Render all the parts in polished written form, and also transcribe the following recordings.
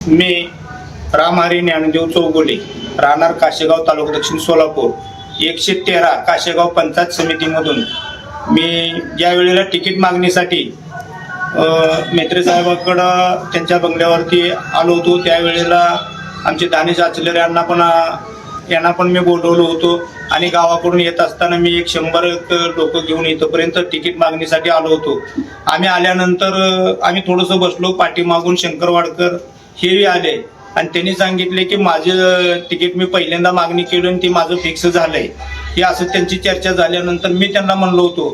मी रामहरी ज्ञानदेव चौगुले, राहणार काशेगाव, तालुका दक्षिण सोलापूर, 113 काशेगाव पंचायत समितीमधून मी ज्या वेळेला तिकीट मागणीसाठी मेत्रे साहेबांकडं त्यांच्या बंगल्यावरती आलो होतो, त्यावेळेला आमचे दानेश आचलेरे यांना पण मी बोलवलं होतो आणि गावाकडून येत असताना मी 100 लोक घेऊन इथपर्यंत तिकीट मागणीसाठी आलो होतो. आम्ही आल्यानंतर आम्ही थोडंसं बसलो, पाठीमागून शंकर वाडकर हे आले आणि त्यांनी सांगितले की माझं तिकीट मी पहिल्यांदा मागणी केली आणि ती माझं फिक्स झालंय. हे असं त्यांची चर्चा झाल्यानंतर मी त्यांना म्हणलो होतो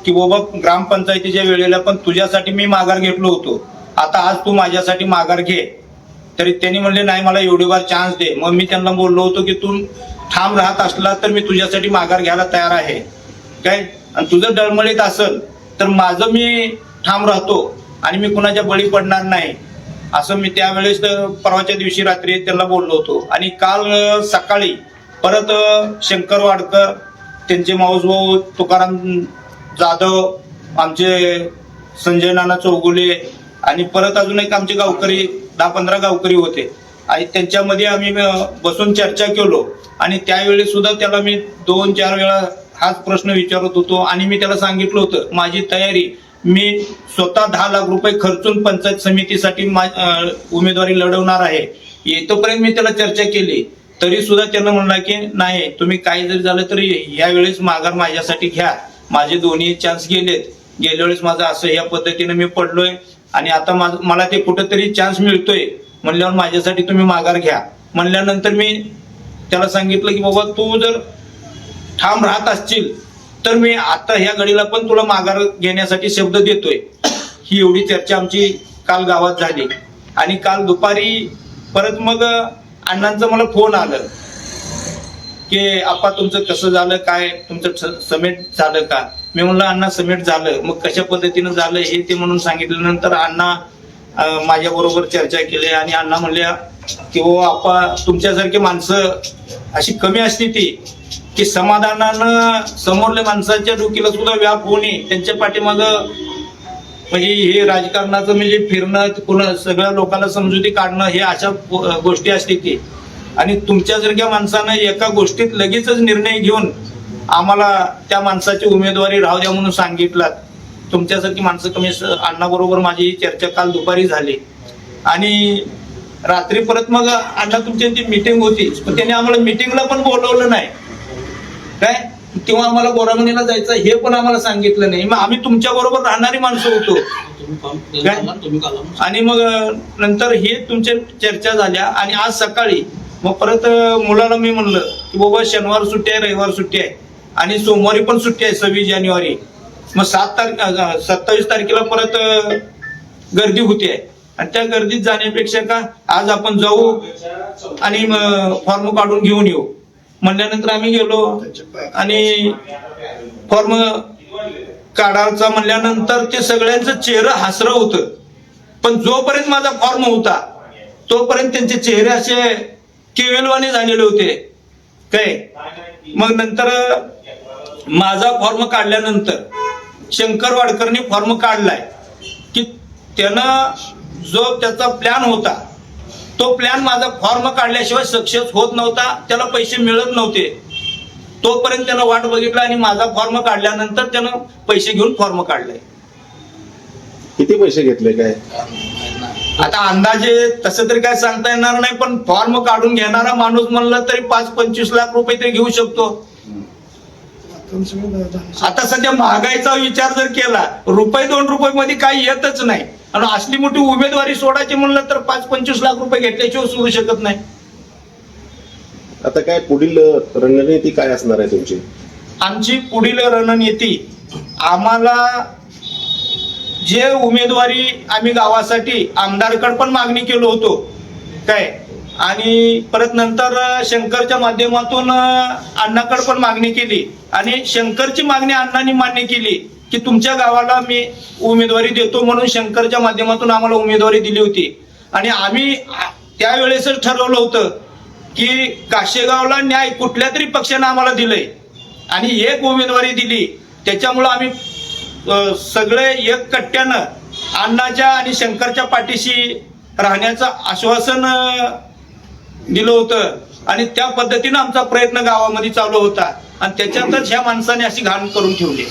की बाबा ग्रामपंचायतीच्या वेळेला पण तुझ्यासाठी मी माघार घेतलो होतो, आता आज तू माझ्यासाठी माघार घे. तरी त्यांनी म्हणले नाही, मला एवढी बार चान्स दे. मग मी त्यांना बोललो होतो की तू ठाम राहत असला तर मी तुझ्यासाठी माघार घ्यायला तयार आहे काय, आणि तुझं डळमळीत असेल तर माझं मी ठाम राहतो आणि मी कुणाच्या बळी पडणार नाही, असं मी त्यावेळेस परवाच्या दिवशी रात्री त्यांना बोललो होतो. आणि काल सकाळी परत शंकर वाडकर, त्यांचे माऊसभाऊ तुकाराम जाधव, आमचे संजय नाना चौगुले आणि परत अजून एक आमचे गावकरी 10-15 गावकरी होते आणि त्यांच्यामध्ये आम्ही बसून चर्चा केलो. आणि त्यावेळी सुद्धा त्याला मी 2-4 वेळा हाच प्रश्न विचारत होतो आणि मी त्याला सांगितलं होतं माझी तयारी, मी स्वतः 10 लाख रुपये खर्चून पंचायत समितीसाठी उमेदवारी लढवणार आहे. येतोपर्यंत मी त्याला चर्चा केली, तरी सुद्धा त्यानं म्हणला की नाही, तुम्ही काही जरी झालं तरी यावेळेस माघार माझ्यासाठी घ्या, माझे दोन्ही चान्स गेलेत, गेल्या वेळेस माझं असं या पद्धतीने मी पडलोय आणि आता मला ते कुठेतरी चान्स मिळतोय म्हणल्यावर माझ्यासाठी तुम्ही माघार घ्या. म्हणल्यानंतर मी त्याला सांगितलं की बाबा तू जर ठाम राहत असशील तर मी आता ह्या घडीला पण तुला माघार घेण्यासाठी शब्द देतोय. ही एवढी चर्चा आमची काल गावात झाली. आणि काल दुपारी परत मग अण्णांचं मला फोन आलं की आप्पा तुमचं कसं झालं, काय तुमचं समिट झालं का. मी म्हणलं अण्णा समिट झालं, मग कशा पद्धतीनं झालं हे ते म्हणून सांगितल्यानंतर अण्णा माझ्या बरोबर चर्चा केली आणि अण्णा म्हणल्या की हो आप्पा, तुमच्यासारखी माणसं अशी कमी असते ती की समाधानानं समोरल्या माणसाच्या डोकीला सुद्धा व्याप होणे, त्यांच्या पाठीमागं म्हणजे हे राजकारणाचं म्हणजे फिरणं, पुन्हा सगळ्या लोकांना समजुती काढणं, हे अशा गोष्टी असते ती. आणि तुमच्यासारख्या माणसानं एका गोष्टीत लगेचच निर्णय घेऊन आम्हाला त्या माणसाची उमेदवारी राहू द्या म्हणून सांगितलात. तुमच्यासारखी माणसं कमी. अण्णाबरोबर माझी ही चर्चा काल दुपारी झाली आणि रात्री परत मग अण्णा तुमची मीटिंग होती, पण त्यांनी आम्हाला मीटिंगला पण बोलवलं नाही काय, किंवा आम्हाला बोरामणीला जायचं हे पण आम्हाला सांगितलं नाही. मग आम्ही तुमच्या बरोबर राहणारी माणसं होतो आणि मग नंतर हे तुमच्या चर्चा झाल्या. आणि आज सकाळी मग परत मुलाला मी म्हणलं की बाबा शनिवार सुट्टी आहे, रविवार सुट्टी आहे आणि सोमवारी पण सुट्टी आहे 26 जानेवारी. मग 27 तारखेला परत गर्दी होती आहे आणि त्या गर्दीत जाण्यापेक्षा का आज आपण जाऊ आणि फॉर्म काढून घेऊन येऊ. म्हणल्यानंतर आम्ही गेलो आणि फॉर्म काढायचा म्हणल्यानंतर ते सगळ्यांचं चेहरा हसरं होतं, पण जोपर्यंत माझा फॉर्म होता तोपर्यंत त्यांचे चेहरे असे केवेलवाने झालेले होते काय. मग नंतर माझा फॉर्म काढल्यानंतर शंकर वाडकरने फॉर्म काढलाय की त्यानं जो त्याचा प्लॅन होता तो प्लॅन माझा फॉर्म काढल्याशिवाय सक्सेस होत नव्हता, त्याला पैसे मिळत नव्हते. तोपर्यंत त्यानं वाट बघितला आणि माझा फॉर्म काढल्यानंतर त्यानं पैसे घेऊन फॉर्म काढलाय. किती पैसे घेतले काय आता अंदाजे तसं तरी काय सांगता येणार नाही, पण फॉर्म काढून घेणारा माणूस म्हणलं तरी 5-25 लाख रुपये तरी घेऊ शकतो. आता सध्या महागाईचा विचार जर केला, ₹2 मध्ये काही येतच नाही आणि असली मोठी उमेदवारी सोडायची म्हणलं तर 5-25 लाख रुपये घेतल्याशिवाय सोडू शकत नाही. आता काय पुढील रणनीती काय असणार आहे तुमची? आमची पुढील रणनीती, आम्हाला जे उमेदवारी आम्ही गावासाठी आमदारकडे पण मागणी केलो होतो काय, आणि परत नंतर शंकरच्या माध्यमातून अण्णाकडे पण मागणी केली आणि शंकरची मागणी अण्णांनी मान्य केली की तुमच्या गावाला मी उमेदवारी देतो म्हणून शंकरच्या माध्यमातून आम्हाला उमेदवारी दिली होती. आणि आम्ही त्यावेळेसच ठरवलं होतं की काशेगावला न्याय कुठल्या तरी पक्षानं आम्हाला दिलंय आणि एक उमेदवारी दिली, त्याच्यामुळं आम्ही सगळे एक कट्ट्यानं अण्णाच्या आणि शंकरच्या पाठीशी राहण्याचं आश्वासन दिलं होतं आणि त्या पद्धतीनं आमचा प्रयत्न गावामध्ये चालू होता आणि त्याच्यातच ह्या माणसाने अशी घाण करून ठेवली.